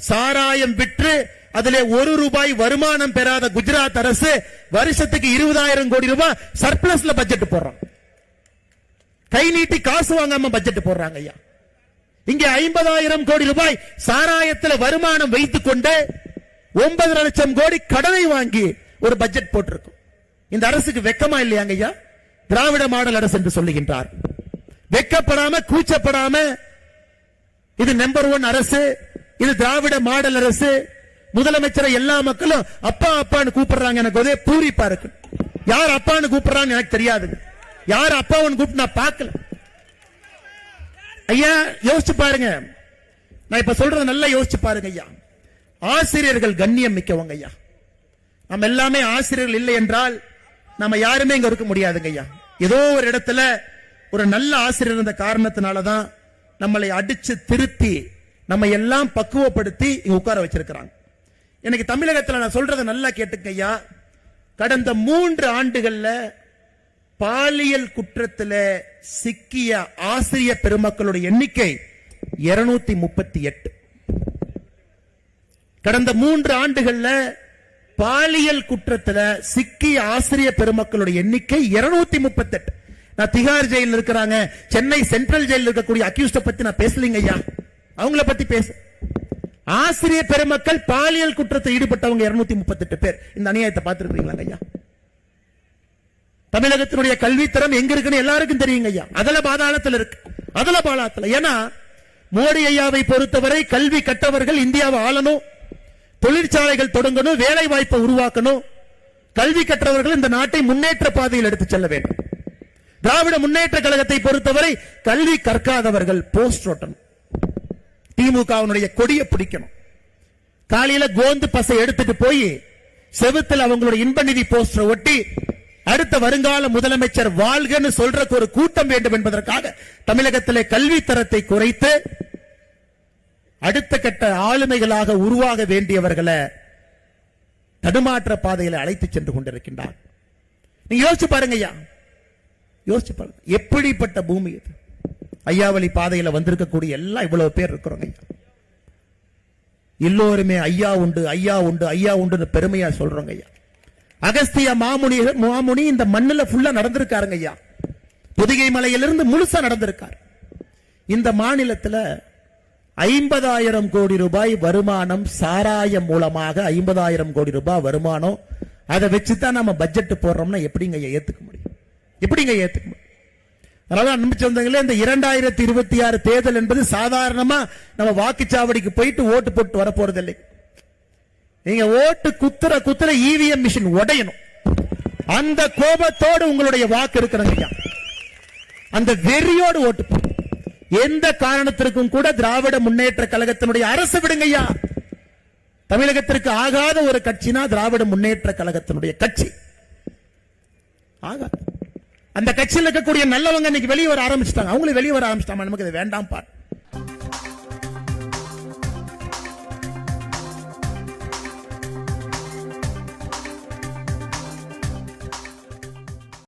சாராயம் விற்று அதிலே ₹1 வருமானம் பெறாத குஜராத் அரசு வருஷத்துக்கு 20,000 கோடி ரூபாய் சர்ப்ளஸ்ல பட்ஜெட் போடுறாங்க. கை நீட்டி காசு வாங்காம பட்ஜெட் போடுறாங்க ஐயா. இங்கே 50,000 கோடி ரூபாய் சாராயத்தில் வருமானம் வைத்துக் கொண்டு 9 லட்சம் கோடி கடனை வாங்கி ஒரு பட்ஜெட் போட்டிருக்கும். இந்த அரசுக்கு வெக்கமா இல்லையாங்க ஐயா? திராவிட மாடல் அரசு என்று சொல்லுகின்றார். வெக்கப்படாம கூச்சப்படாம இது நம்பர் 1 அரசு, இது திராவிட மாடல் அரசு. முதலமைச்சரை எல்லா மக்களும் அப்பா அப்பான்னு கூப்பிடுறாங்க. எனக்கு ஒரே பூரிப்பா இருக்கு. யார் அப்பான்னு கூப்பிடுறான்னு எனக்கு தெரியாது. யார் அப்பான்னு கூப்பிட்டு நான் பார்க்கல. ஐயா யோசிச்சு பாருங்க. நான் இப்ப சொல்றது நல்லா யோசிச்சு பாருங்க ஐயா. ஆசிரியர்கள் கண்ணியம் மிக்கவங்க ஐயா. நம்ம எல்லாமே ஆசிரியர்கள் இல்லை என்றால் நம்ம யாருமே இங்க இருக்க முடியாதுங்க ஐயா. ஏதோ ஒரு இடத்துல ஒரு நல்ல ஆசிரியர் இருந்த காரணத்தினாலதான் நம்மளை அடிச்சு திருத்தி நம்ம எல்லாம் பக்குவப்படுத்தி இங்க உட்கார வச்சிருக்கிறாங்க. எனக்கு தமிழகத்தில் நான் சொல்றதை நல்லா கேட்டுக்க ஐயா. கடந்த 3 ஆண்டுகள்ல பாலியல் குற்றத்தில் சிக்கிய ஆசிரியர் பெருமக்களுடைய எண்ணிக்கை 238. கடந்த 3 ஆண்டுகள்ல பாலியல் குற்றத்தில் சிக்கிய ஆசிரியர் பெருமக்களுடைய எண்ணிக்கை 238. நான் திகார் ஜெயிலில் இருக்கிறாங்க, சென்னை சென்ட்ரல் ஜெயிலில் இருக்கக்கூடிய அக்யூஸ்ட பத்தி நான் பேசலீங்க ஐயா. அவங்கள பத்தி பேச. ஆசிரியர் பெருமக்கள் பாலியல் குற்றத்தில் ஈடுபட்டவங்க 238 பேர். இந்த அநியாயத்தை பார்த்திருக்கீங்களா ஐயா? தமிழகத்தினுடைய கல்வித்தரம் எங்க இருக்குன்னு எல்லாருக்கும் தெரியுங்க ஐயா. அதல பாதாளத்தில் இருக்கு. அதல பாதாளத்தில். ஏன்னா மோடி ஐயாவை பொறுத்தவரை கல்வி கற்றவர்கள் இந்தியாவை ஆளணும், தொழிற்சாலைகள் தொடங்கணும், வேலை வாய்ப்பை உருவாக்கணும். கல்வி கற்றவர்கள் இந்த நாட்டை முன்னேற்ற பாதையில் எடுத்து செல்ல வேண்டும். திராவிட முன்னேற்ற கழகத்தை பொறுத்தவரை கல்வி கற்காதவர்கள் போஸ்ட் ஓட்டணும், திமுகவினுடைய கொடியை பிடிக்கணும். காலையில கோந்து பசை எடுத்துட்டு போய் செவுத்தில் அவங்களுடைய இன்ப நிதி போஸ்டர் ஒட்டி அடுத்த வருங்கால முதலமைச்சர் வாழ்கன்னு சொல்றதுக்கு ஒரு கூட்டம் வேண்டும் என்பதற்காக தமிழகத்திலே கல்வி தரத்தை குறைத்து அடுத்த கட்ட ஆளுமைகளாக உருவாக வேண்டியவர்களை தடுமாற்ற பாதையில் அழைத்து சென்று கொண்டிருக்கின்றார். நீங்க யோசிச்சு பாருங்க ஐயா, யோசிச்சு பாருங்க. எப்படிப்பட்ட பூமி இது? ஐயாவளி பாதையில வந்திருக்கக்கூடிய எல்லாம் இவ்வளவு பேர் இருக்கிறோங்க ஐயா. எல்லோருமே ஐயா உண்டு, ஐயா உண்டு, ஐயா உண்டு பெருமையா சொல்றோங்க ஐயா. அகஸ்திய மாமுனி இந்த மண்ணுல ஃபுல்லா நடந்திருக்காருங்க ஐயா. பொதிகை மலையிலிருந்து முழுசா நடந்திருக்காரு. இந்த மாநிலத்தில் 50,000 கோடி ரூபாய் வருமானம் சாராயம் மூலமாக 50,000 கோடி ரூபாய் வருமானம். அதை வச்சுதான் நம்ம பட்ஜெட் போடுறோம்னா எப்படிங்க ஏத்துக்க முடியும்? எப்படிங்க ஏத்துக்க முடியும்? அதனால அன்பு சொந்தங்களே, இந்த 2026 தேர்தல் என்பது சாதாரணமா நம்ம வாக்குச்சாவடிக்கு போயிட்டு ஓட்டு போட்டு வர போறது இல்லை. நீங்க ஓட்டு குத்துற இவிஎம் மிஷின் உடையணும். அந்த கோபத்தோடு உங்களுடைய வாக்கு இருக்கிறாங்க. அந்த வெறியோடு ஓட்டு போடும். எந்த காரணத்திற்கும் கூட திராவிட முன்னேற்ற கழகத்தினுடைய அரசு விடுங்க ஐயா. தமிழகத்திற்கு ஆகாத ஒரு கட்சினா திராவிட முன்னேற்ற கழகத்தினுடைய கட்சி ஆகாது. அந்த கட்சியில் இருக்கக்கூடிய நல்லவங்க இன்னைக்கு வெளியே வர ஆரம்பிச்சிட்டாங்க. அவங்களும் வெளியே வர ஆரம்பிச்சிட்டாங்க. நமக்கு இது வேண்டாம் பார்.